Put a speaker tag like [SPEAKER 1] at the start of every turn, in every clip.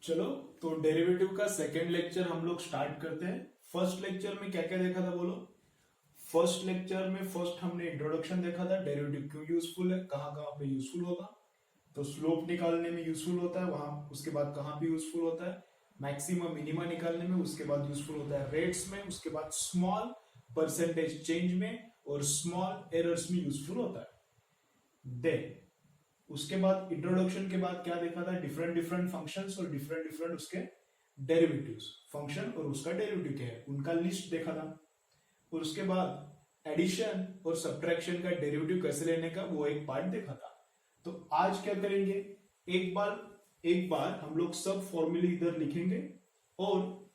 [SPEAKER 1] चलो, तो डेरिवेटिव का सेकेंड लेक्चर हम लोग स्टार्ट करते हैं। फर्स्ट लेक्चर में क्या क्या देखा था बोलो। फर्स्ट लेक्चर में फर्स्ट हमने इंट्रोडक्शन देखा था, डेरिवेटिव क्यों यूजफुल है, कहाँ कहाँ पे यूजफुल होगा। तो स्लोप निकालने में यूजफुल होता है वहां, उसके बाद कहाँ पे यूजफुल होता है, मैक्सिमम मिनिमा निकालने में, उसके बाद यूजफुल होता है रेट्स में, उसके बाद स्मॉल परसेंटेज चेंज में और स्मॉल एरर्स में यूजफुल होता है। देन उसके बाद इंट्रोडक्शन के बाद क्या देखा था, डिफरेंट डिफरेंट फंक्शंस और डिफरेंट डिफरेंट उसके डेरिवेटिव्स। फंक्शन और उसका डेरिवेटिव क्या है उनका लिस्ट देखा था। और उसके बाद एडिशन और सब्ट्रैक्शन का डेरिवेटिव कैसे लेने का वो एक पार्ट देखा था। तो आज क्या करेंगे, एक बार हम लोग सब फॉर्मूले इधर लिखेंगे और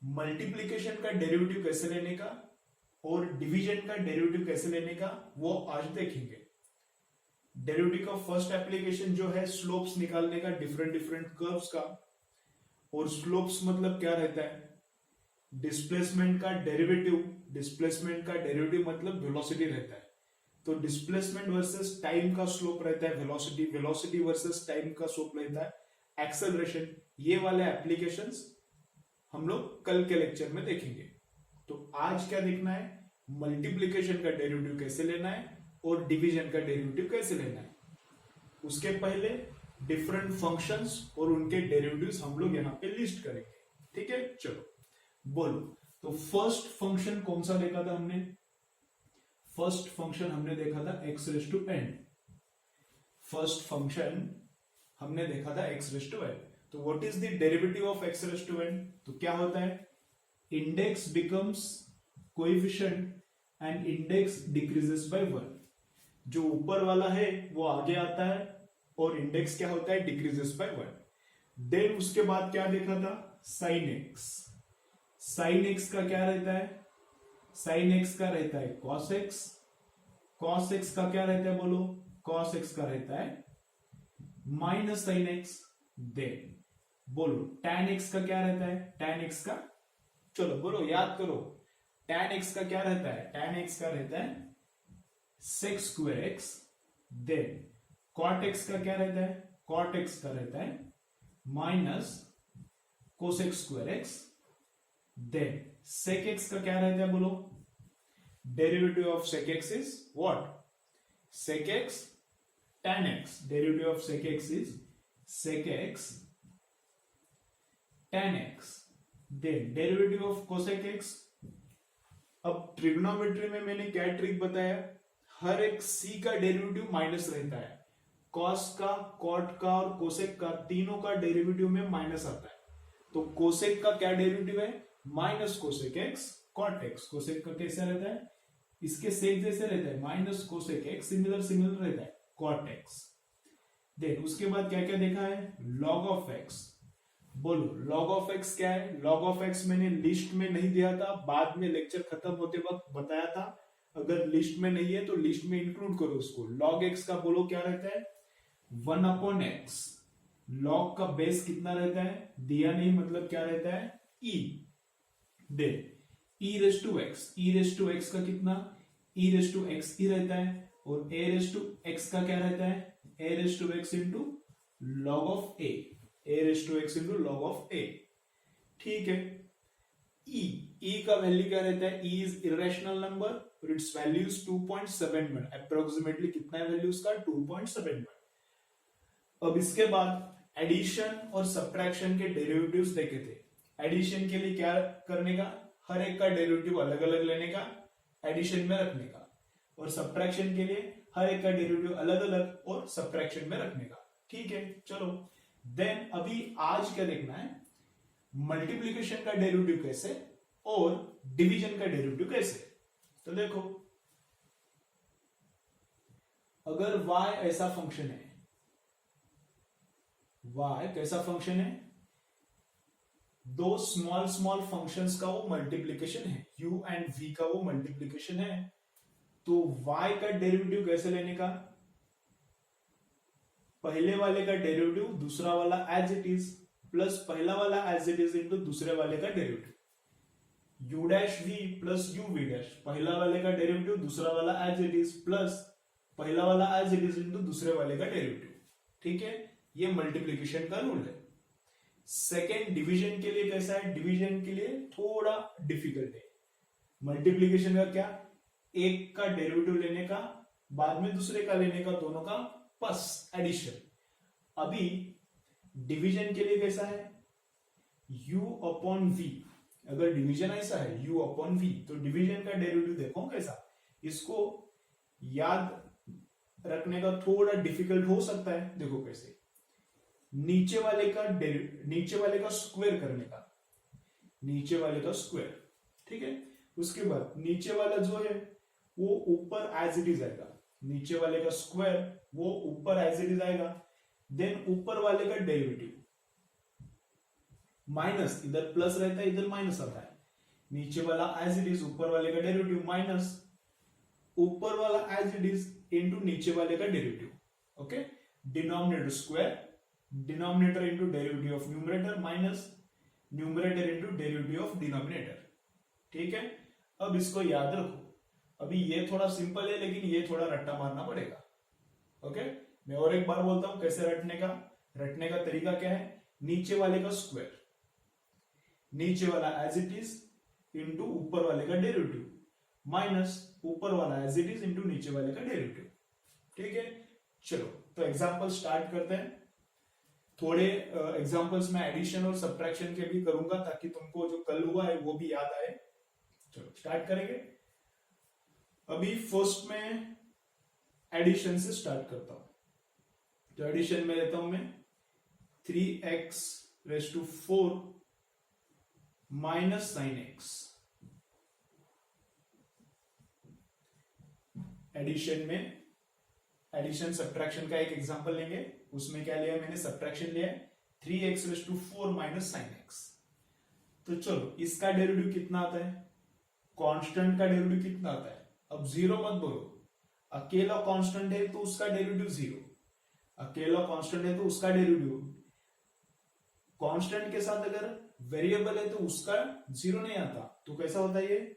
[SPEAKER 1] मल्टीप्लीकेशन का डेरिवेटिव कैसे लेने का और डिवीजन का डेरिवेटिव कैसे लेने का वो आज देखेंगे। डेरिवेटिव का फर्स्ट एप्लीकेशन जो है स्लोप्स निकालने का, डिफरेंट डिफरेंट कर्व्स का। और स्लोप्स मतलब क्या रहता है, डिस्प्लेसमेंट का डेरिवेटिव। डिस्प्लेसमेंट का डेरिवेटिव मतलब वेलोसिटी रहता है। तो डिस्प्लेसमेंट वर्सेस टाइम का स्लोप रहता है वेलोसिटी, वेलोसिटी वर्सेस टाइम का स्लोप रहता है एक्सेलरेशन। ये वाले एप्लीकेशंस हम लोग कल के लेक्चर में देखेंगे। तो आज क्या देखना है, मल्टीप्लीकेशन का डेरिवेटिव कैसे लेना है और डिवीजन का डेरिवेटिव कैसे लेना है। उसके पहले डिफरेंट फंक्शंस और उनके डेरिवेटिव्स हम लोग यहाँ पे लिस्ट करेंगे। ठीक है, चलो बोलो। तो फर्स्ट फंक्शन कौन सा देखा था हमने, फर्स्ट फंक्शन हमने देखा था x raise to n. First function हमने देखा था एक्स रेस टू एन। तो what is the derivative of x raise to n, तो क्या होता है, index becomes coefficient and index decreases by 1। जो ऊपर वाला है वो आगे आता है और इंडेक्स क्या होता है, डिक्रीजेस बाय 1। देन उसके बाद क्या देखा था, साइन एक्स। साइन एक्स का क्या रहता है, साइन एक्स का रहता है कॉस एक्स। कॉस एक्स का क्या रहता है बोलो, कॉस एक्स का रहता है माइनस साइन एक्स। देन बोलो tan एक्स का क्या रहता है, tan एक्स का, चलो बोलो याद करो, tan एक्स का क्या रहता है, tan एक्स का रहता है sec square x. Then cot x का क्या रहता है, cot एक्स का रहता है minus cosec square x. Then sec x का क्या रहता है बोलो, derivative of sec x is what, sec x tan x. Derivative of sec x is sec x tan x. Then derivative of cosec x. अब trigonometry में मैंने क्या trick बताया, हर एक c का डेरिवेटिव माइनस रहता है। cos का, cot का और cosec का, तीनों का डेरिवेटिव में माइनस आता है। तो cosec का क्या डेरिवेटिव है, minus cosec x cot x। cosec का कैसा रहता है, इसके सेक जैसे रहता है, minus cosec x, similar similar रहता है cot x। देन उसके बाद क्या क्या देखा है, log ऑफ x। बोलो log ऑफ x क्या है, log ऑफ x मैंने लिस्ट में नहीं दिया था, बाद में लेक्चर खत्म होते वक्त बताया था। अगर लिस्ट में नहीं है तो लिस्ट में इंक्लूड करो उसको। log x का बोलो क्या रहता है, 1/x। log का बेस कितना रहता है, दिया नहीं, मतलब क्या रहता है e। दे e raise to x, e raise to x का कितना, e रेस टू x ही रहता है। और a रेस टू x का क्या रहता है, a raise to x into log of a, a raise to x into log of a। ठीक है, e का वैल्यू क्या रहता है, e इज इरेशनल नंबर और इट्स वैल्यू इज 2.71। अप्रोक्सीमेटली कितना है वैल्यू उसका, 2.71। अब इसके बाद एडिशन और सब्ट्रैक्शन के डेरिवेटिव्स देखे थे। एडिशन के लिए क्या करने का, हर एक का डेरिवेटिव अलग अलग लेने का, एडिशन में रखने का। और सब्ट्रैक्शन के लिए हर एक का डेरिवेटिव अलग अलग और सब्ट्रैक्शन में रखने का। ठीक है, चलो देन अभी आज क्या देखना है, मल्टीप्लीकेशन का डेरिवेटिव कैसे और डिवीजन का डेरिवेटिव कैसे। तो देखो, अगर y ऐसा फंक्शन है, y कैसा फंक्शन है, दो स्मॉल स्मॉल फंक्शंस का वो मल्टीप्लीकेशन है, u एंड v का वो मल्टीप्लीकेशन है। तो y का डेरिवेटिव कैसे लेने का, पहले वाले का डेरिवेटिव दूसरा वाला एज इट इज प्लस पहला वाला एज इट इज इंटू दूसरे वाले का derivative. u dash v plus u v dash, पहला वाले का डेरिवेटिव दूसरा वाला एज इट इज प्लस पहला वाला एज इट इज इंटू दूसरे वाले का डेरिवेटिव। ठीक है, ये मल्टीप्लीकेशन का रूल है। सेकेंड डिवीजन के लिए कैसा है, डिवीजन के लिए थोड़ा डिफिकल्ट है। मल्टीप्लीकेशन का क्या, एक का डेरिवेटिव लेने का, बाद में दूसरे का लेने का, दोनों का प्लस एडिशन। अभी डिवीजन के लिए कैसा है, u अपॉन v। अगर डिवीजन ऐसा है u अपॉन v, तो डिवीजन का डेरिवेटिव देखो कैसा, इसको याद रखने का थोड़ा डिफिकल्ट हो सकता है। देखो कैसे, नीचे वाले का स्क्वायर करने का, नीचे वाले का स्क्वायर, ठीक है। उसके बाद नीचे वाला जो है वो ऊपर एज इट इज आएगा, नीचे वाले का स्क्वायर वो ऊपर एज इट इज आएगा। देन ऊपर वाले का डेरिवेटिव माइनस, इधर प्लस रहता है इधर माइनस आता है, नीचे वाला एज इट इज, ऊपर वाले का डेरिवेटिव माइनस ऊपर वाला एज इट इज इनटू नीचे वाले का derivative. Okay, denominator square, denominator into derivative of numerator minus numerator into derivative of denominator. ठीक है, अब इसको याद रखो। अभी ये थोड़ा सिंपल है लेकिन ये थोड़ा रट्टा मारना पड़ेगा। ओके, मैं और एक बार बोलता हूं कैसे रटने का तरीका क्या है, नीचे वाले का स्क्वायर, नीचे वाला एज इट इज इंटू ऊपर वाले का डेरिवेटिव माइनस ऊपर वाला एज इट इज इंटू नीचे वाले का डेरिवेटिव। ठीक है, चलो तो एग्जांपल स्टार्ट करते हैं। थोड़े एग्जांपल्स में एडिशन और सब्ट्रैक्शन के भी करूंगा ताकि तुमको जो कल हुआ है वो भी याद आए। चलो स्टार्ट करेंगे। अभी फर्स्ट में एडिशन से स्टार्ट करता हूं, तो एडिशन में लेता हूं मैं 3x raise to 4 minus sine x. Addition में एडिशन सब्ट्रैक्शन का एक एग्जांपल लेंगे, उसमें क्या लिया मैंने, सब्ट्रैक्शन लिया 3x raise to 4 minus sine x. तो चलो इसका डेरिवेटिव कितना आता है, कांस्टेंट का डेरिवेटिव कितना आता है। अब जीरो मत बोलो, अकेला कांस्टेंट है तो उसका डेरिवेटिव जीरो, अकेला कांस्टेंट है तो उसका डेरिवेटिव, कांस्टेंट के साथ अगर वेरिएबल है तो उसका जीरो नहीं आता। तो कैसा होता है ये,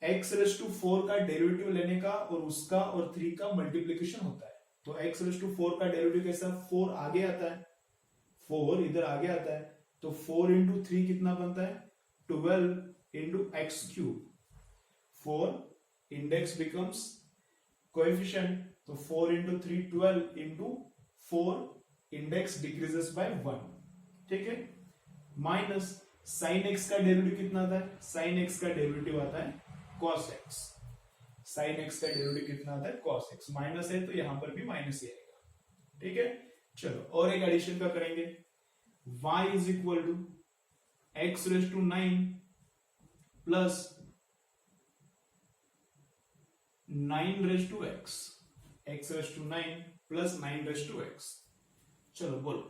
[SPEAKER 1] x रेज टू 4 का डेरिवेटिव लेने का और उसका और 3 का मल्टीप्लीकेशन होता है। तो x रेज टू 4 का डेरिवेटिव कैसा, 4 आगे आता है, 4 इधर आगे आता है, तो 4 इंटू 3 कितना बनता है, 12 into x cube. 4 index becomes coefficient, तो 4 into 3 12 into 4 index decreases by 1। ठीक है, माइनस साइन एक्स का डेरिवेटिव कितना आता है, साइन एक्स का डेरिवेटिव आता है cos x, साइन एक्स का डेरिवेटिव कितना आता है cos x, माइनस है तो यहां पर भी माइनस ही आएगा। ठीक है, चलो और एक एडिशन का करेंगे, y is equal to x raise to 9 plus 9 raise to x, x raise to 9 plus 9 raise to x. चलो बोलो,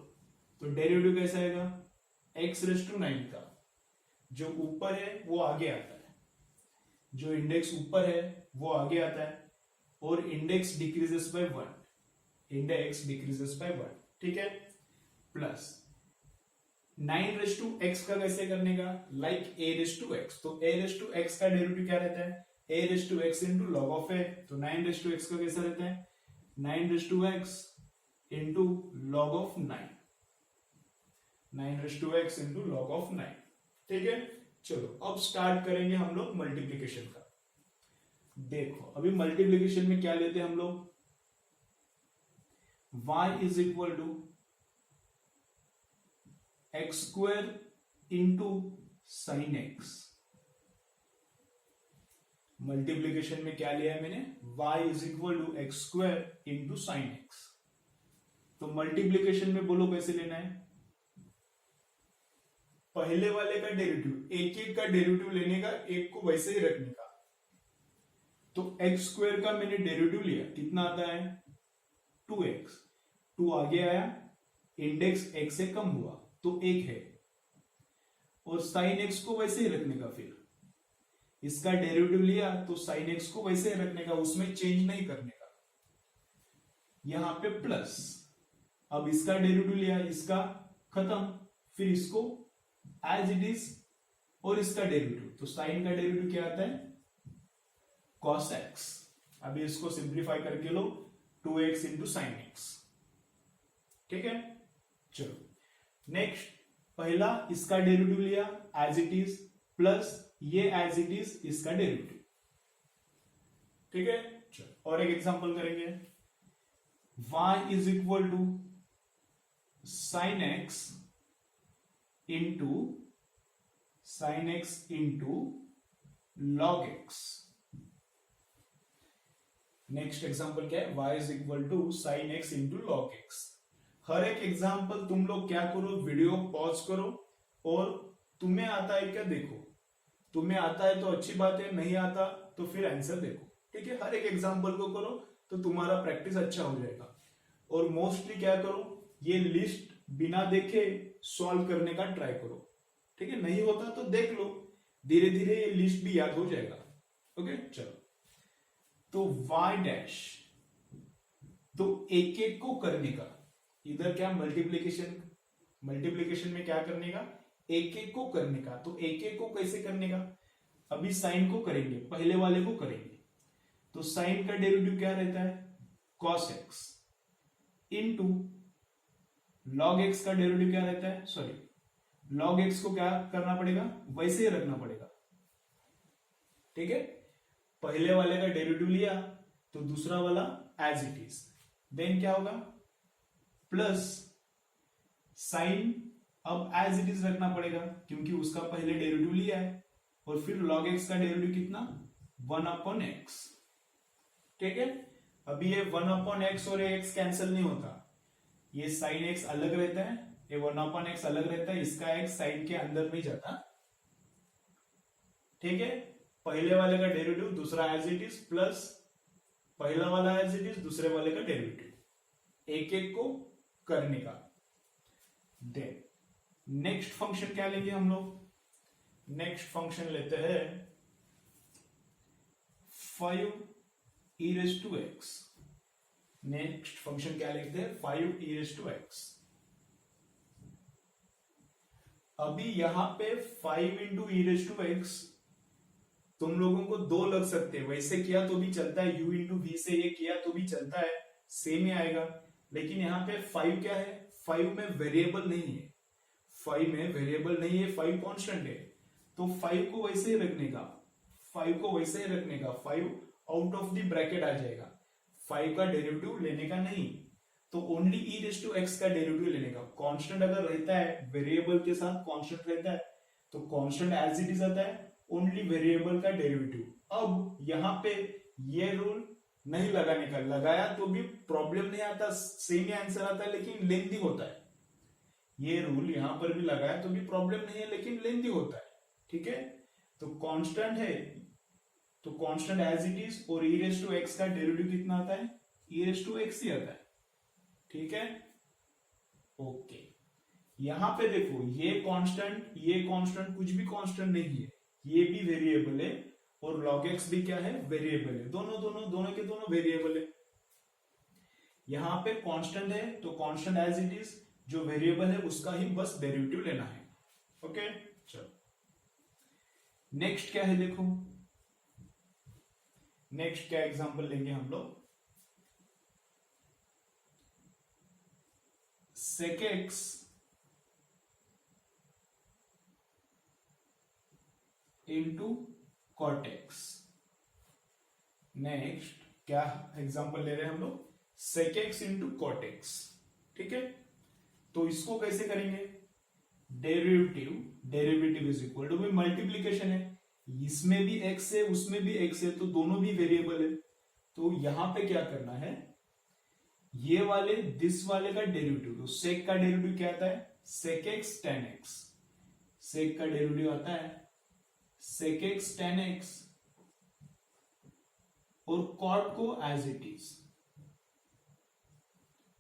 [SPEAKER 1] तो डेरिवेटिव कैसा आएगा, एक्स रेज टू 9 का जो ऊपर है वो आगे आता है, जो इंडेक्स ऊपर है वो आगे आता है, और index decreases by 1, index decreases by 1। ठीक है, प्लस 9 रेज टू एक्स का कैसे करने का, like a raise to x. तो a रेज टू एक्स का डेरिवेटिव क्या रहता है, a raise to x into log of a। तो 9 रेज टू एक्स का कैसा रहता है, 9 raise to x into log of 9, 9 raise to x into log of 9। ठीक है, चलो अब स्टार्ट करेंगे हम लोग मल्टीप्लीकेशन का। देखो अभी मल्टीप्लीकेशन में क्या लेते हैं हम लोग, y is equal to x square into sine x. Multiplication में क्या लिया है मैंने, y is equal to x square into sine x. तो मल्टीप्लीकेशन में बोलो कैसे लेना है, पहले वाले का डेरिवेटिव, एक एक का डेरिवेटिव लेने का, एक को वैसे ही रखने का। तो एक्स स्क्वायर का मैंने डेरिवेटिव लिया, कितना आता है 2x, 2 आगे आया, इंडेक्स x से कम हुआ तो 1 है, और साइन x को वैसे ही रखने का, फिर इसका डेरिवेटिव लिया तो साइन x को वैसे ही रखने का, उसमें चेंज नहीं करने का, यहां पे प्लस। अब इसका डेरिवेटिव लिया, इसका खत्म, फिर इसको एज इट इज, और इसका डेरिवेटिव, तो साइन का डेरिवेटिव क्या आता है cos x। अभी इसको सिंप्लीफाई करके लो, 2x इंटू साइन एक्स। ठीक है, चलो नेक्स्ट पहला इसका डेरिवेटिव लिया एज इट इज, प्लस ये एज इट इज इसका डेरिवेटिव। ठीक है, चलो और एक एग्जांपल करेंगे। y is equal to sine x into log x. Next example क्या है, y is equal to sine x into log x. हर एक एग्जांपल तुम लोग क्या करो, वीडियो पॉज करो और तुम्हें आता है क्या देखो। तुम्हें आता है तो अच्छी बात है, नहीं आता तो फिर आंसर देखो। ठीक है, हर एक एग्जांपल को करो तो तुम्हारा प्रैक्टिस अच्छा हो जाएगा। और मोस्टली क्या करो, ये लिस्ट बिना देखे सॉल्व करने का ट्राई करो। ठीक है, नहीं होता तो देख लो, धीरे धीरे ये लिस्ट भी याद हो जाएगा। ओके चलो, तो y डैश, तो एक एक को करने का, इधर क्या मल्टीप्लीकेशन में क्या करने का, एक एक को करने का। तो एक एक को कैसे करने का, अभी साइन को करेंगे, पहले वाले को करेंगे। तो साइन का डेरिवेटिव क्या रहता है, cos x into log x का डेरिवेटिव क्या रहता है, सॉरी लॉग एक्स को क्या करना पड़ेगा, वैसे ही रखना पड़ेगा। ठीक है, पहले वाले का डेरिवेटिव लिया तो दूसरा वाला एज इट इज, देन क्या होगा प्लस साइन अब एज इट इज रखना पड़ेगा क्योंकि उसका पहले डेरिवेटिव लिया है, और फिर log x का डेरिवेटिव कितना 1/x। ठीक है, अभी ये 1/x और ये x कैंसिल नहीं होता, ये साइन x अलग रहता है, ये 1/x अलग रहता है, इसका x साइन के अंदर नहीं जाता। ठीक है, पहले वाले का डेरिवेटिव दूसरा एज इट इज, प्लस पहला वाला एज इट इज दूसरे वाले का डेरिवेटिव, एक एक को करने का। देन नेक्स्ट फंक्शन क्या लेंगे हम लोग, नेक्स्ट फंक्शन लेते हैं 5 e raised to x। Next function क्या लिखते हैं, 5 e raised to x। अभी यहां पे 5 into e raised to x तुम लोगों को दो लग सकते हैं, वैसे किया तो भी चलता है, u into v से ये किया तो भी चलता है, सेम ही आएगा। लेकिन यहाँ पे 5 क्या है, 5 में वेरिएबल नहीं है, 5 में वेरिएबल नहीं है, 5 कांस्टेंट है। तो 5 को वैसे ही रखने का, 5 को वैसे ही रखने का, 5 आउट ऑफ द ब्रैकेट आ जाएगा, 5 का डेरिवेटिव लेने का नहीं, तो only e raise to x का डेरिवेटिव लेने का। कांस्टेंट अगर रहता है, वेरिएबल के साथ कांस्टेंट रहता है तो कांस्टेंट एज इट इज आता है, ओनली वेरिएबल का डेरिवेटिव। अब यहाँ पे ये रूल नहीं लगाने का, लगाया तो भी प्रॉब्लम नहीं आता, सेम ही आंसर आता है लेकिन लेंथी होता है। ये रूल यहां पर भी लगाया तो भी प्रॉब्लम नहीं है लेकिन लेंथी होता है। ठीक है, तो कांस्टेंट है तो कांस्टेंट एज इट इज, और e रेज़ टू x का डेरिवेटिव कितना आता है, e रेज़ टू x ही आता है। ठीक है, ओके यहां पे देखो ये कांस्टेंट कुछ भी कांस्टेंट नहीं है, ये भी वेरिएबल है और log x भी क्या है, वेरिएबल है, दोनों के दोनों वेरिएबल है। यहां पे कांस्टेंट है तो कांस्टेंट एज इट इज, जो वेरिएबल है उसका ही बस डेरिवेटिव लेना है। ओके चलो, नेक्स्ट क्या है देखो, नेक्स्ट क्या एग्जांपल लेंगे हम लोग, sec x into cot x। Next क्या एग्जांपल ले रहे हैं हम लोग, sec x into cot x। ठीक है, तो इसको कैसे करेंगे, derivative is equal to, multiplication है, इसमें भी x है उसमें भी x है तो दोनों भी वेरिएबल है। तो यहां पे क्या करना है, ये वाले दिस वाले का डेरिवेटिव, तो सेक का डेरिवेटिव क्या आता है, sec x tan x, सेक का डेरिवेटिव आता है sec x tan x, और cot को एज इट इज,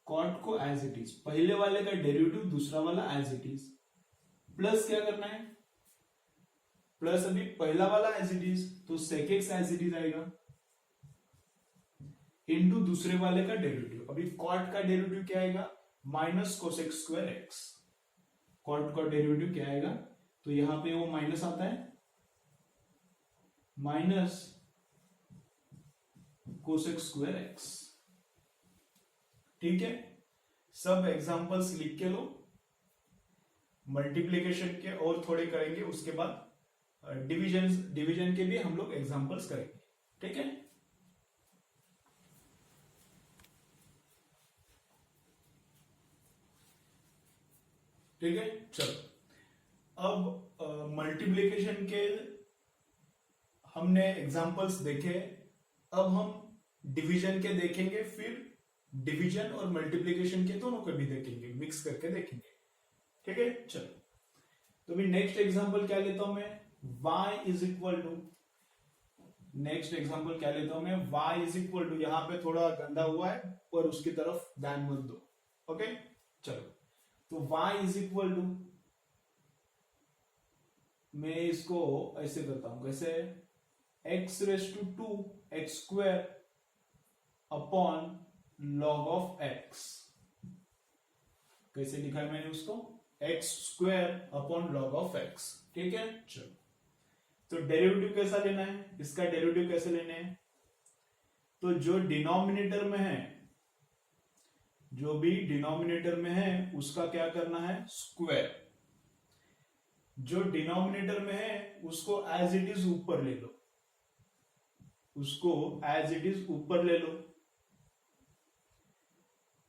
[SPEAKER 1] कॉट को एज इट इज, पहले वाले का डेरिवेटिव दूसरा वाला एज इट इज, प्लस क्या करना है, प्लस अभी पहला वाला एज इट इज तो sec x as it is आएगा, इंटू दूसरे वाले का डेरिवेटिव। अभी कॉट का डेरिवेटिव क्या आएगा, minus cosec square x, cot का डेरिवेटिव क्या आएगा, तो यहां पे वो माइनस आता है, माइनस कोसेक स्क्वायर एक्स। ठीक है, सब एग्जांपल्स लिख के लो। मल्टीप्लीकेशन के और थोड़े करेंगे, उसके बाद डिवीजन के भी हम लोग एग्जांपल्स करेंगे, ठीक है। ठीक है, चलो अब मल्टीप्लीकेशन के हमने एग्जांपल्स देखे, अब हम डिवीजन के देखेंगे, फिर डिवीजन और मल्टीप्लीकेशन के दोनों को भी देखेंगे, मिक्स करके देखेंगे, ठीक है। चलो तो भी नेक्स्ट एग्जांपल क्या लेता हूं मैं, y is equal to, next example क्या लेता हूं मैं, y इज इक्वल टू, यहां पे थोड़ा गंदा हुआ है और उसकी तरफ ध्यान मत दो, ओके। चलो तो y इज इक्वल टू, मैं इसको ऐसे करता हूं, कैसे, x raise to 2 x square upon log of x, कैसे लिखा है मैंने उसको, x square upon log of x, ठीक है। चलो तो डेरिवेटिव कैसा लेना है, इसका डेरिवेटिव कैसे लेने हैं, तो जो डिनोमिनेटर में है, जो भी डिनोमिनेटर में है उसका क्या करना है, स्क्वायर, जो डिनोमिनेटर में है उसको एज इट इज ऊपर ले लो, उसको एज इट इज ऊपर ले लो,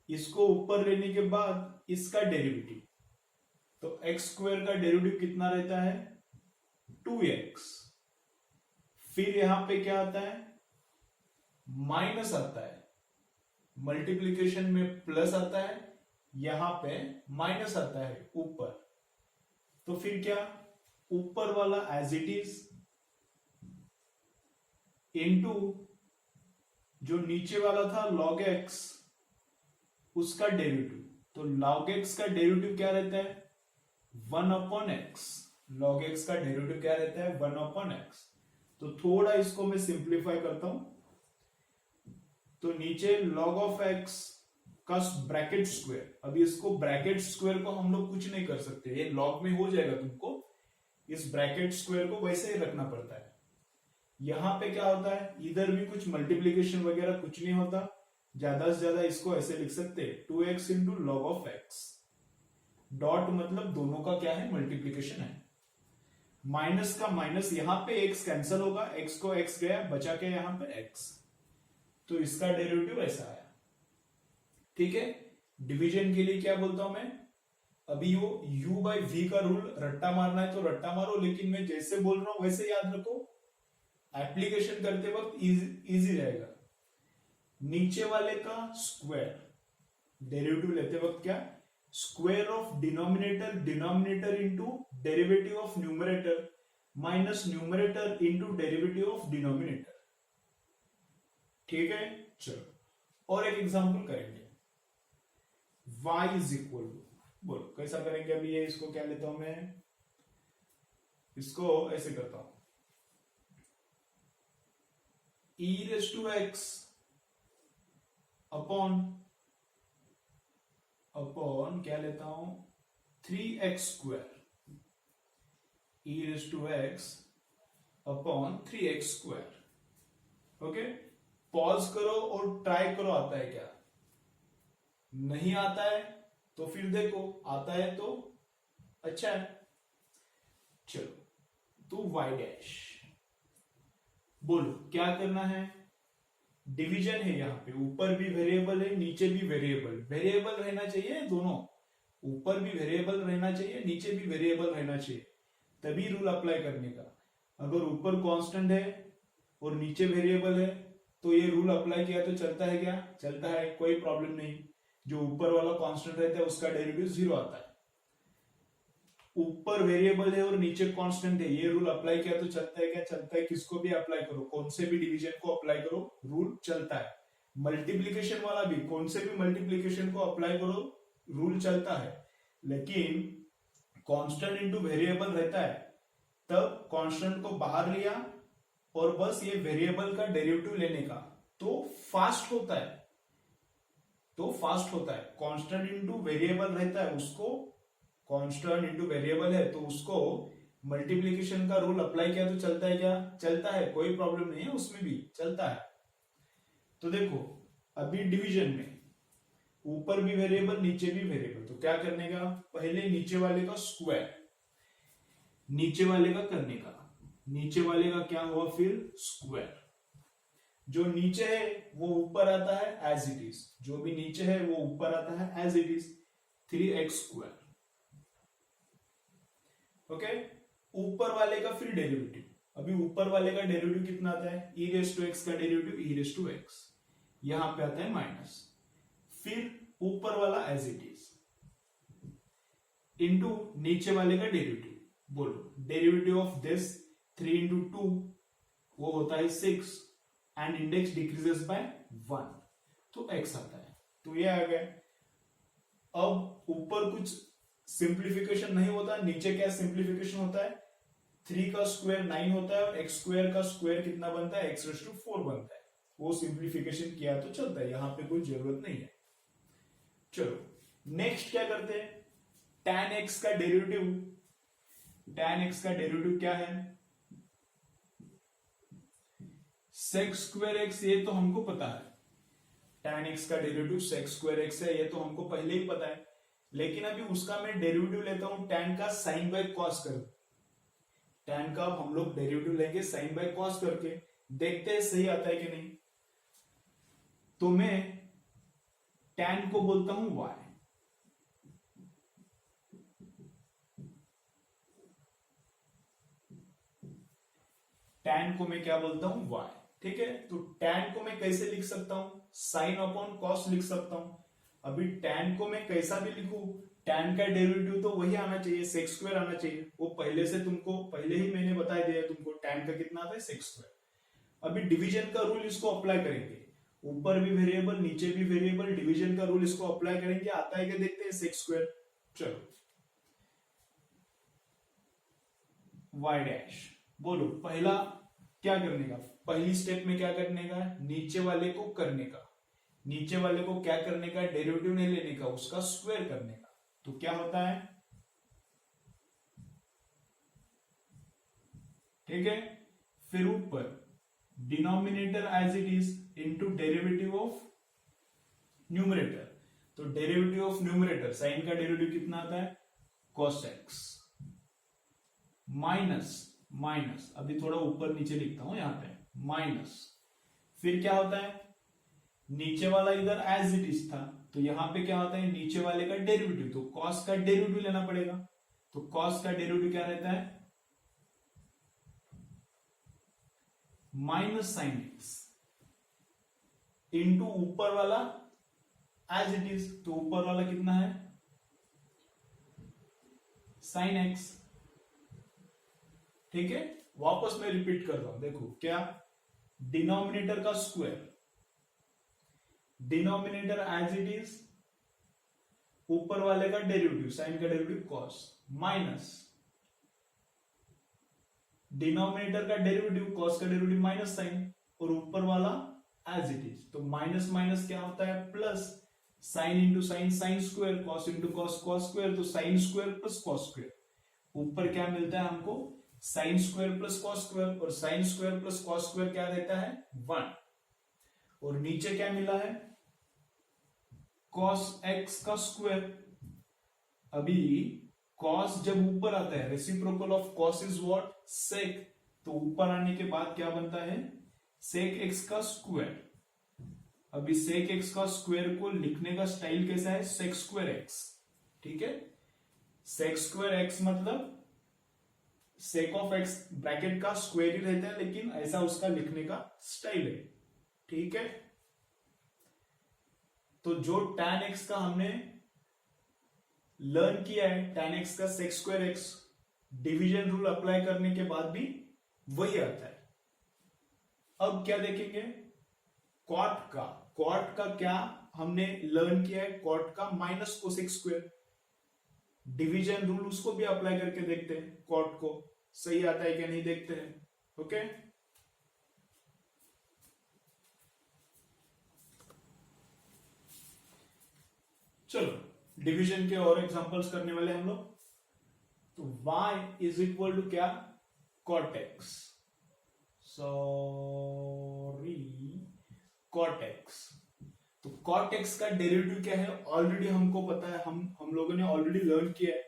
[SPEAKER 1] इसको ऊपर लेने के बाद इसका डेरिवेटिव, तो एक्स स्क्वायर का डेरिवेटिव कितना रहता है, 2x, फिर यहां पे क्या आता है, माइनस आता है, मल्टीप्लीकेशन में प्लस आता है, यहां पे माइनस आता है ऊपर, तो फिर क्या, ऊपर वाला एज इट इज इनटू जो नीचे वाला था log x, उसका डेरिवेटिव, तो log x का डेरिवेटिव क्या रहता है, 1 अपॉन एक्स, log x का डेरिवेटिव क्या रहता है, 1 अपॉन एक्स। तो थोड़ा इसको मैं सिंप्लीफाई करता हूं, तो नीचे log ऑफ x का ब्रैकेट स्क्वायर, अभी इसको ब्रैकेट स्क्वायर को हम लोग कुछ नहीं कर सकते, ये log में हो जाएगा, तुमको इस ब्रैकेट स्क्वायर को वैसे ही रखना पड़ता है। यहां पे क्या होता है, इधर भी कुछ मल्टीप्लीकेशन वगैरह कुछ नहीं होता, ज्यादा से ज्यादा इसको ऐसे लिख सकते हैं, 2x into log of x, dot मतलब दोनों का क्या है, मल्टीप्लीकेशन है, माइनस का माइनस, यहां पे x कैंसिल होगा, x को x गया, बचा के यहां पे x, तो इसका डेरिवेटिव ऐसा आया, ठीक है। डिवीजन के लिए क्या बोलता हूं मैं, अभी वो u बाई v का रूल रट्टा मारना है तो रट्टा मारो, लेकिन मैं जैसे बोल रहा हूं वैसे याद रखो, एप्लीकेशन करते वक्त इजी रहेगा। नीचे वाले का स्क्वायर, डेरिवेटिव लेते वक्त क्या, square of denominator, denominator into derivative of numerator, minus numerator into derivative of denominator, ठीक है। चलो और एक एग्जांपल करेंगे, y इज इक्वल टू, बोलो कैसा करेंगे, अभी ये इसको क्या लेता हूं मैं, इसको ऐसे करता हूं, e raise to x upon क्या लेता हूं, 3x square, e raise to x upon 3x square, okay. Pause करो और ट्राई करो, आता है क्या, नहीं आता है तो फिर देखो, आता है तो अच्छा है। चलो तो y डैश, बोलो क्या करना है, डिवीजन है, यहां पे ऊपर भी वेरिएबल है, नीचे भी वेरिएबल, वेरिएबल रहना चाहिए दोनों, ऊपर भी वेरिएबल रहना चाहिए, नीचे भी वेरिएबल रहना चाहिए, तभी रूल अप्लाई करने का। अगर ऊपर कांस्टेंट है और नीचे वेरिएबल है तो ये रूल अप्लाई किया तो चलता है क्या, चलता है, कोई प्रॉब्लम नहीं। जो ऊपर वाला कांस्टेंट रहता है उसका डेरिवेटिव 0 आता है, ऊपर वेरिएबल है और नीचे कांस्टेंट है, ये रूल अप्लाई किया तो चलता है क्या, चलता है। किसको भी अप्लाई करो, कौन से भी डिवीजन को अप्लाई करो, रूल चलता है। मल्टीप्लीकेशन वाला भी, कौन से भी मल्टीप्लीकेशन को अप्लाई करो, रूल चलता है। लेकिन कांस्टेंट इनटू वेरिएबल रहता है, तब कांस्टेंट को बाहर लिया और बस ये वेरिएबल का डेरिवेटिव लेने का, तो फास्ट होता है, तो फास्ट होता है। कांस्टेंट इनटू वेरिएबल रहता है, उसको कांस्टेंट इनटू वेरिएबल है तो उसको मल्टीप्लीकेशन का रूल अप्लाई किया तो चलता है क्या, चलता है, कोई प्रॉब्लम नहीं है, उसमें भी चलता है। तो देखो अभी डिवीजन में ऊपर भी वेरिएबल नीचे भी वेरिएबल, तो क्या करने का, पहले नीचे वाले का स्क्वायर, नीचे वाले का करने का, नीचे वाले का क्या हुआ फिर स्क्वायर, जो नीचे है वो ऊपर आता है एज इट इज, जो भी नीचे है वो ऊपर आता है as it is, 3x square. Okay, ऊपर वाले का फिर डेरिवेटिव, अभी ऊपर वाले का डेरिवेटिव कितना आता है, e रेस टू एक्स का derivative e raise to x, यहां पे आता है माइनस, फिर ऊपर वाला एज इट इज इंटू नीचे वाले का डेरिवेटिव, बोलो डेरिवेटिव ऑफ दिस 3 इंटू 2 वो होता है 6 एंड इंडेक्स डिक्रीजेस बाय 1, तो x आता है, तो ये आ गया। अब ऊपर कुछ सिंप्लीफिकेशन नहीं होता, नीचे क्या सिंप्लीफिकेशन होता है, 3 का स्क्वायर 9 होता है और x स्क्वायर का स्क्वायर कितना बनता है, x रेज़ टू 4 बनता है, वो सिंप्लीफिकेशन किया तो चलता है, यहां पे कोई जरूरत नहीं है। चलो नेक्स्ट क्या करते हैं, tan x का डेरिवेटिव, tan x का डेरिवेटिव क्या है, sec स्क्वायर x, ये तो हमको पता है, tan x का डेरिवेटिव sec स्क्वायर x है, ये तो हमको पहले ही पता है, लेकिन अभी उसका मैं डेरिवेटिव लेता हूं tan का sin बाय cos कर, tan का हम लोग डेरिवेटिव लेंगे sin बाय cos करके, देखते हैं सही आता है कि नहीं। तो मैं tan को बोलता हूं y, tan को मैं क्या बोलता हूं y, ठीक है। तो tan को मैं कैसे लिख सकता हूं, sin अपॉन cos लिख सकता हूं। अभी tan को मैं कैसा भी लिखूं, tan का डेरिवेटिव तो वही आना चाहिए, sec स्क्वायर आना चाहिए, वो पहले से तुमको पहले ही मैंने बता दिया है तुमको, tan का कितना आता है sec स्क्वायर। अभी डिवीजन का रूल इसको अप्लाई करेंगे, ऊपर भी वेरिएबल नीचे भी वेरिएबल, डिवीजन का रूल इसको अप्लाई करेंगे, आता है क्या देखते हैं, sec स्क्वायर। चलो y डैश, बोलो पहला क्या करने का, पहली स्टेप में क्या करने का, नीचे वाले को करने का, नीचे वाले को क्या करने का, डेरिवेटिव नहीं लेने का, उसका स्क्वायर करने का, तो क्या होता है, ठीक है। फिर ऊपर denominator as it is into derivative of numerator, तो डेरिवेटिव ऑफ न्यूमरेटर साइन का डेरिवेटिव कितना आता है, cos x माइनस माइनस, अभी थोड़ा ऊपर नीचे लिखता हूं यहां पे, माइनस, फिर क्या होता है, नीचे वाला इधर एज इट इज था, तो यहां पे क्या होता है, नीचे वाले का डेरिवेटिव, तो cos का डेरिवेटिव लेना पड़ेगा, तो cos का डेरिवेटिव क्या रहता है, माइनस साइन एक्स इंटू ऊपर वाला एज इट इज, तो ऊपर वाला कितना है, साइन एक्स, ठीक है। वापस मैं रिपीट कर रहा हूं, देखो क्या, डिनोमिनेटर का square, denominator as it is, ऊपर वाले का डेरिवेटिव साइन का डेरिवेटिव cos, माइनस डिनोमिनेटर का डेरिवेटिव cos का डेरिवेटिव माइनस साइन, और ऊपर वाला एज इट इज, तो माइनस माइनस क्या होता है plus, sine into sine sine square, cos into cos cos square, तो sine square plus cos square, ऊपर क्या मिलता है हमको, sine square plus cos square, और sine square plus cos square क्या रहता है 1, और नीचे क्या मिला है, cos x का स्क्वायर। अभी cos जब ऊपर आता है, reciprocal of cos is what, sec, तो ऊपर आने के बाद क्या बनता है, sec x का स्क्वायर। अभी sec x का स्क्वायर को लिखने का स्टाइल कैसा है, sec स्क्वायर x, ठीक है। sec स्क्वायर x मतलब sec ऑफ x ब्रैकेट का स्क्वायर ही रहता है, लेकिन ऐसा उसका लिखने का स्टाइल है, ठीक है। तो जो tan x का हमने लर्न किया है, tan x का sec square x, division rule apply करने के बाद भी वही आता है। अब क्या देखेंगे, cot का क्या हमने लर्न किया है, cot का minus cosec square, division rule उसको भी अप्लाई करके देखते हैं, cot को सही आता है क्या नहीं देखते हैं, ओके। चलो डिवीजन के और एग्जांपल्स करने वाले हम लोग, तो y इज इक्वल टू क्या, cot x, sorry cot x, तो कॉट एक्स का डेरिवेटिव क्या है, ऑलरेडी हमको पता है, हम लोगों ने ऑलरेडी लर्न किया है।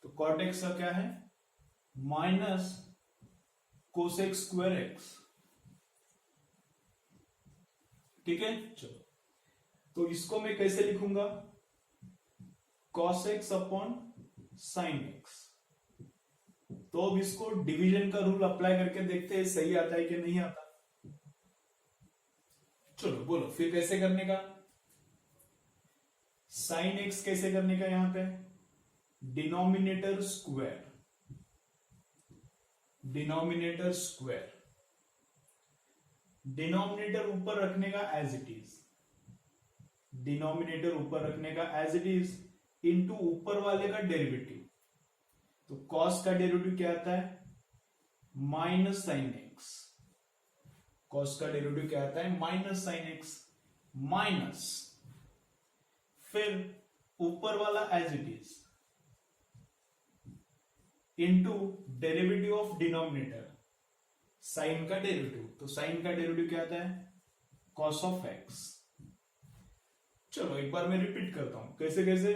[SPEAKER 1] तो कॉट एक्स का क्या है, माइनस कोसेक स्क्वायर एक्स। ठीक है, चलो तो इसको मैं कैसे लिखूंगा, cos x upon sine x. तो अब इसको डिवीजन का रूल अप्लाई करके देखते हैं सही आता है कि नहीं आता। चलो बोलो फिर कैसे करने का, साइन एक्स कैसे करने का, यहां पे denominator square, denominator square, denominator ऊपर रखने का एज इट इज, डिनोमिनेटर ऊपर रखने का एज इट इज, इनटू ऊपर वाले का डेरिवेटिव। तो कॉस का डेरिवेटिव क्या आता है, माइनस साइन एक्स। कॉस का डेरिवेटिव क्या आता है, माइनस साइन एक्स, माइनस फिर ऊपर वाला as it is into derivative of denominator, sine का डेरिवेटिव। तो साइन का डेरिवेटिव क्या आता है, कॉस ऑफ एक्स। चलो एक बार मैं रिपीट करता हूं, कैसे कैसे,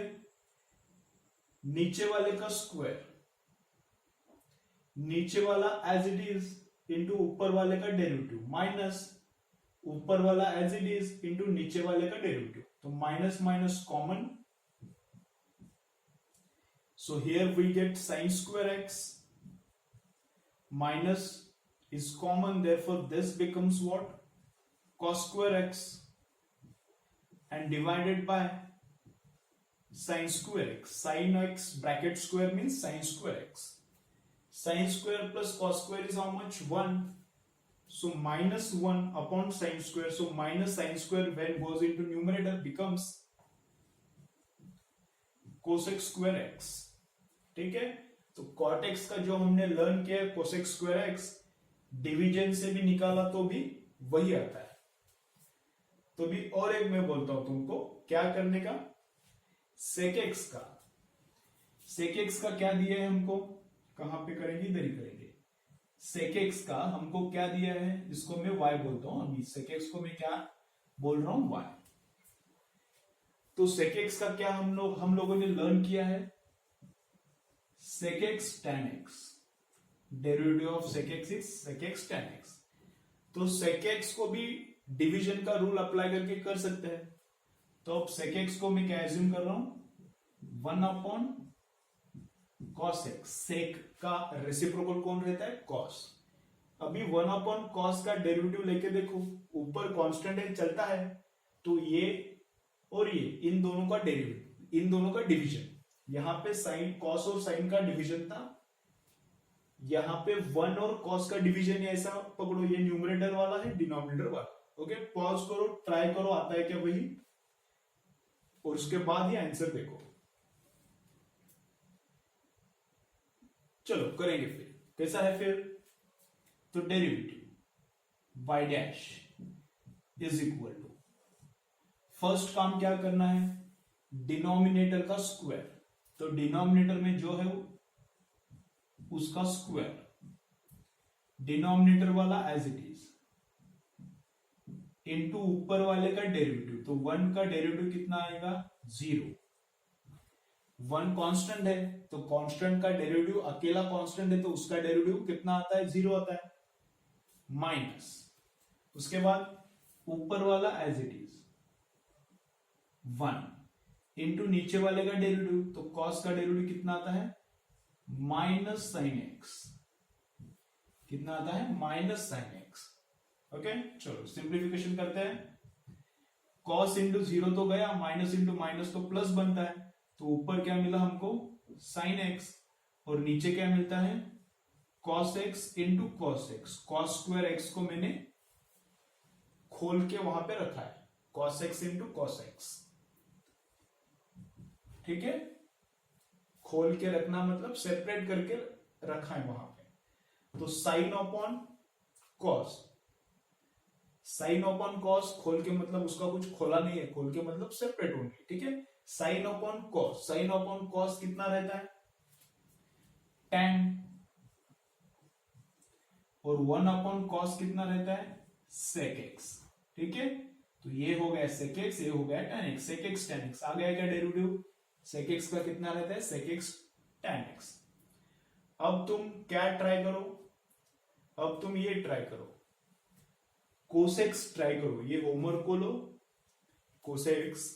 [SPEAKER 1] नीचे वाले का स्क्वायर, नीचे वाला एज इट इज इंटू ऊपर वाले का डेरिवेटिव, माइनस ऊपर वाला एज इट इज इंटू नीचे वाले का डेरिवेटिव। तो minus minus common, so here we get sine square x, minus is common, therefore this becomes what, cos square x, and divided by sin square x. Sin x bracket square means sin square x. Sin square plus cos square is how much, 1. So minus 1 upon sin square. So minus sin square when goes into numerator becomes cosec square x. ठीक है, तो cot x का जो हमने learn किया है cosec square x, division से भी निकाला तो भी वही आता है। तो भी और एक मैं बोलता हूं तुमको क्या करने का, सेक एक्स का, सेक एक्स का क्या दिया है हमको, कहां पे करेंगे, इधर ही करेंगे। सेक एक्स का हमको क्या दिया है, जिसको मैं y बोलता हूं, अभी सेक एक्स को मैं क्या बोल रहा हूं, y। तो सेक एक्स का क्या हम लोगों ने लर्न किया है, sec x tan x, derivative of sec x is sec x tan x। तो सेक एक्स को भी डिवीजन का रूल अप्लाई करके कर सकते हैं। तो अब सेक एक्स को मैं क्या एज्यूम कर रहा हूं, 1 अपॉन कॉस एक्स। सेक का रेसिप्रोकल कौन रहता है, कॉस। अभी 1 अपॉन कॉस का डेरिवेटिव लेके देखो, ऊपर कांस्टेंट है, चलता है, तो ये और ये इन दोनों का डेरिवेटिव, इन दोनों का डिवीजन। यहां पे साइन, कॉस और साइन का डिवीजन था, यहां पे 1 और कॉस का डिवीजन है, ऐसा पकड़ो, ये न्यूमरेटर वाला है, डिनोमिनेटर वाला। ओके, पॉज करो, ट्राई करो, आता है क्या वही, और उसके बाद ही आंसर देखो। चलो करेंगे फिर, कैसा है फिर, तो derivative y dash is equal to, first काम क्या करना है, डिनोमिनेटर का स्क्वायर। तो डिनोमिनेटर में जो है उसका स्क्वायर, डिनोमिनेटर वाला एज इट इज, इनटू ऊपर वाले का डेरिवेटिव। तो 1 का डेरिवेटिव कितना आएगा, 0। 1 कांस्टेंट है, तो कांस्टेंट का डेरिवेटिव, अकेला कांस्टेंट है तो उसका डेरिवेटिव कितना आता है, 0 आता है, माइनस, उसके बाद ऊपर वाला एज इट इज 1 इंटू नीचे वाले का डेरिवेटिव। तो कॉस का डेरिवेटिव कितना आता है, माइनस साइन एक्स, कितना आता है, माइनस साइन एक्स। ओके, चलो सिंप्लीफिकेशन करते हैं। कॉस इंटू 0 तो गया, माइनस इंटू माइनस तो प्लस बनता है, तो ऊपर क्या मिला हमको, साइन एक्स, और नीचे क्या मिलता है, cos x into cos x. Cos square x को मैंने खोल के वहां पे रखा है, cos x into cos x. ठीक है, खोल के रखना मतलब सेपरेट करके रखा है वहां पे। तो sine upon cos, sine upon cos, खोल के मतलब उसका कुछ खोला नहीं है, खोल के मतलब सेपरेट होंगे। ठीक है, sine upon cos, sine upon cos कितना रहता है, tan, और 1 अपॉन कॉस कितना रहता है, सेक एक्स। ठीक है, तो ये हो गया sec x, ये हो गया tan x, sec x tan x आ गया क्या डेरिवेटिव? sec x का कितना रहता है? sec x tan x। अब तुम क्या ट्राई करो? अब तुम ये ट्राई करो, कोसेक्स ट्राई करो। ये होमवर्क को लो, कोसेक्स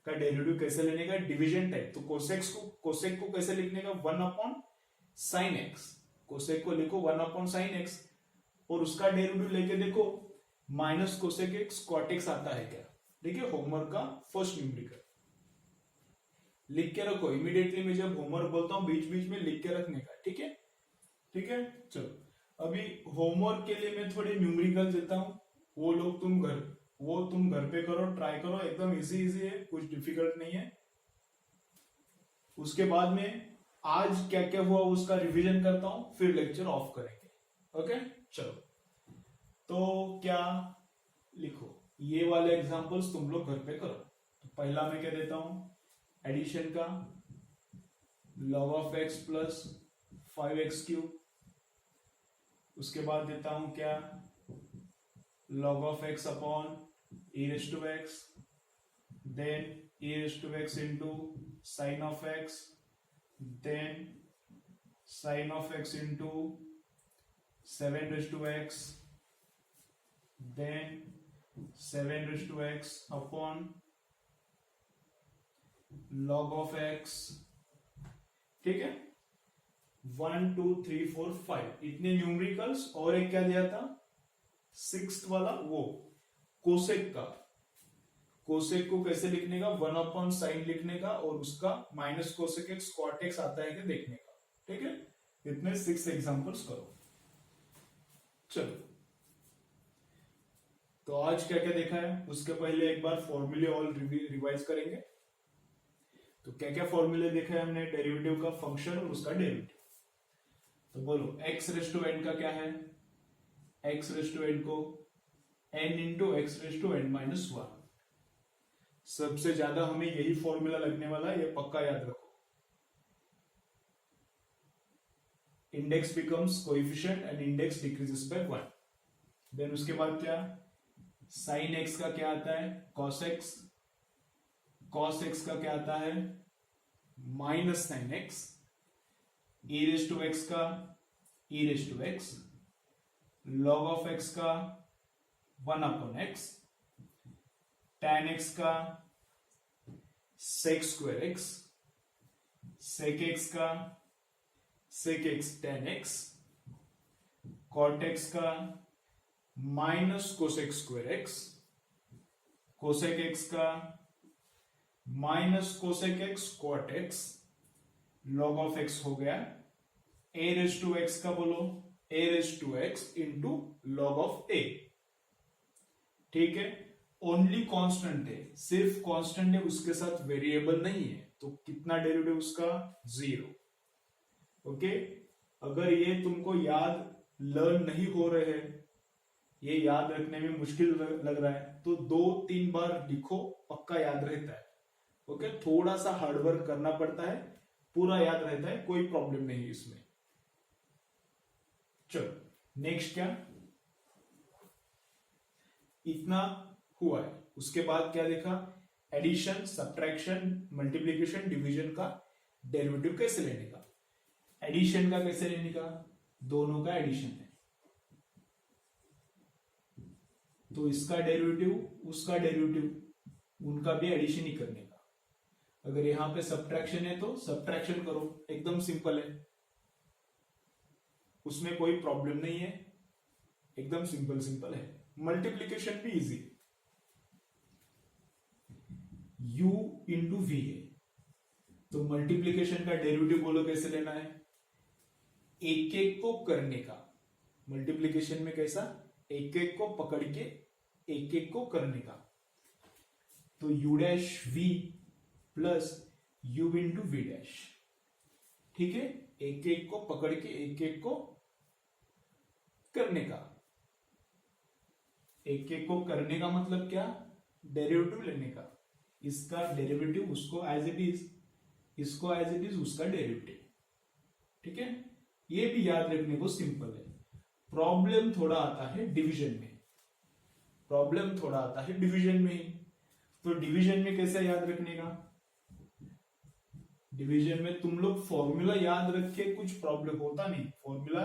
[SPEAKER 1] का डेरिवेटिव कैसे लेने का, डिवीजन टाइप। तो कोसेक को कैसे लिखने का? 1/sin x। कोसेक को लिखो 1/sin x और उसका डेरिवेटिव लेके देखो minus cosec x cot x आता है क्या। ठीक है, होमवर्क का फर्स्ट न्यूमेरिकल लिख के रखो। इमीडिएटली मैं जब होमवर्क बोलता हूं बीच बीच में लिख के रखने का। ठीक है, ठीक है। चलो अभी होमवर्क के लिए मैं थोड़े न्यूमेरिकल देता हूं, वो तुम घर पे करो, ट्राई करो। एकदम इजी है, कुछ डिफिकल्ट नहीं है। उसके बाद में आज क्या क्या हुआ उसका रिवीजन करता हूं, फिर लेक्चर ऑफ करेंगे। ओके, चलो। तो क्या लिखो, ये वाले एग्जांपल्स तुम लोग घर पे करो। तो पहला मैं क्या देता हूं, एडिशन का log of x plus 5x³। उसके बाद देता हूं क्या, log ऑफ x अपॉन e⁻x, then e⁻x into sine of x, then sine of x into 7x, then 7x upon log of x। ठीक है, 1 2 3 4 5 इतने न्यूमेरिकल्स। और एक क्या दिया था, 6th वाला, वो कोसेक का। कोसेक को कैसे लिखने का, 1/sin लिखने का और उसका minus cosec x cot x आता है कि देखने का। ठीक है, इतने 6 एग्जांपल्स करो। चलो, तो आज क्या क्या देखा है, उसके पहले एक बार फॉर्मूले ऑल रिवाइज करेंगे। तो क्या क्या फॉर्मूले देखा है हमने, डेरिवेटिव का, फंक्शन और उसका डेरिवेटिव। तो बोलो x⁻n का क्या है, x⁻n को n इंटू x⁻n-1। सबसे ज्यादा हमें यही फॉर्मूला लगने वाला है, ये पक्का याद रखो। Index becomes coefficient and index decreases by 1। देन उसके बाद क्या, साइन एक्स का क्या आता है, कॉस एक्स। कॉस एक्स का क्या आता है, माइनस साइन एक्स। e⁻x का e⁻x, log ऑफ x का 1/x, tan x का sec²x, sec x का sec x tan x, cot x का माइनस cosec²x, cosec x का minus cosec x cot x, log of x हो गया a⁻x का, बोलो a⁻x into log of a। ठीक है, ओनली कांस्टेंट है, सिर्फ कांस्टेंट है, उसके साथ वेरिएबल नहीं है। तो कितना डेरिवेटिव उसका, 0। ओके, अगर ये तुमको याद लर्न नहीं हो रहे हैं, ये याद रखने में मुश्किल लग रहा है, तो 2-3 बार लिखो, पक्का याद रहता है। ओके, थोड़ा सा हार्डवर्क करना पड़ता है, पूरा याद रहता है, कोई प्रॉब्लम नहीं इसमें। चलो नेक्स्ट क्या, इतना हुआ है। उसके बाद क्या देखा, एडिशन, सब्ट्रैक्शन, मल्टीप्लिकेशन, डिवीजन का डेरिवेटिव कैसे लेने का। एडिशन का कैसे लेने का, दोनों का एडिशन है, तो इसका डेरिवेटिव उसका डेरिवेटिव, उनका भी एडिशन ही करने का। अगर यहां पे सब्ट्रैक्शन है तो सब्ट्रैक्शन करो, एकदम सिंपल है, उसमें कोई प्रॉब्लम नहीं है, एकदम सिंपल है। मल्टीप्लिकेशन भी इजी, u इंटू वी है, तो मल्टीप्लिकेशन का डेरिवेटिव बोलो कैसे लेना है, एक एक को करने का। मल्टीप्लिकेशन में कैसा, एक एक को पकड़ के एक एक को करने का। तो u'(v) plus u into v dash. ठीक है, एक एक को पकड़ के एक एक को करने का। एक एक को करने का मतलब क्या, डेरिवेटिव लेने का। इसका डेरिवेटिव उसको एज इट इज, इसको एज इट इज उसका डेरिवेटिव। ठीक है, ये भी याद रखने को सिंपल है। प्रॉब्लम थोड़ा आता है डिवीजन में, प्रॉब्लम थोड़ा आता है डिवीजन में ही। तो डिवीजन में कैसे याद रखने का, डिवीजन में तुम लोग फॉर्मूला याद रख के कुछ प्रॉब्लम होता नहीं, फॉर्मूला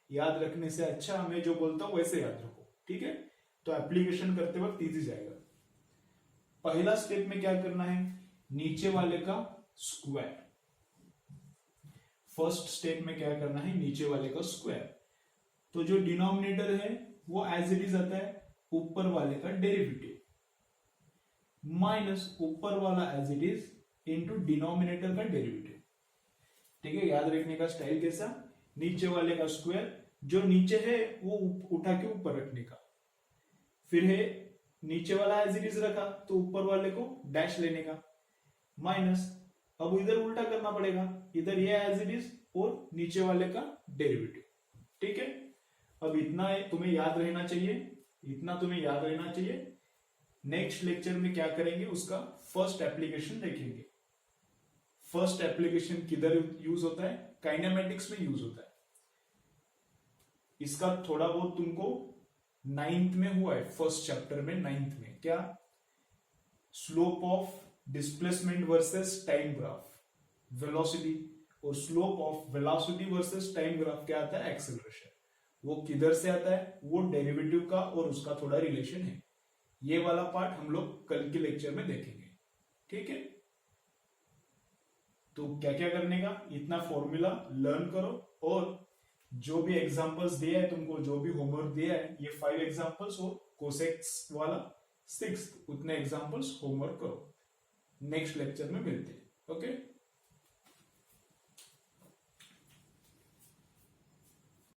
[SPEAKER 1] याद रखने से अच्छा मैं जो बोलता हूं वैसे याद रखो, ठीक है। तो एप्लीकेशन करते वक्त इजी जाएगा। पहला स्टेप में क्या करना है, नीचे वाले का स्क्वायर। फर्स्ट स्टेप में क्या करना है, नीचे वाले का स्क्वायर। तो जो डिनोमिनेटर है वो एज इट इज आता है ऊपर वाले का डेरिवेटिव माइनस ऊपर वाला as it is into denominator का डेरिवेटिव। ठीक है, याद रखने का स्टाइल कैसा, नीचे वाले का स्क्वायर, जो नीचे है वो उठा के ऊपर रखने का, फिर है नीचे वाला एज इट इज रखा तो ऊपर वाले को डैश लेने का, माइनस अब इधर उल्टा करना पड़ेगा, इधर ये एज इट इज और नीचे वाले का डेरिवेटिव। ठीक है, अब इतना तुम्हें याद रहना चाहिए, इतना तुम्हें याद रहना चाहिए। नेक्स्ट लेक्चर में क्या करेंगे, उसका फर्स्ट एप्लीकेशन देखेंगे। फर्स्ट एप्लीकेशन किधर यूज होता है, काइनेमेटिक्स में यूज होता है। इसका थोड़ा बहुत तुमको 9th में हुआ है, फर्स्ट चैप्टर में 9th में, क्या slope of displacement versus time graph, velocity, और slope of velocity versus time graph क्या आता है, एक्सेलरेशन। वो किधर से आता है, वो डेरिवेटिव का और उसका थोड़ा रिलेशन है। ये वाला पार्ट हम लोग कल के लेक्चर में देखेंगे। ठीक है, तो क्या क्या करने का, इतना फॉर्मूला लर्न करो, और जो भी एग्जांपल्स दिया है तुमको, जो भी होमवर्क दिया है, ये 5 एग्जांपल्स और कोसेक्स वाला 6 उतने एग्जांपल्स होमवर्क करो। नेक्स्ट लेक्चर में मिलते हैं। ओके।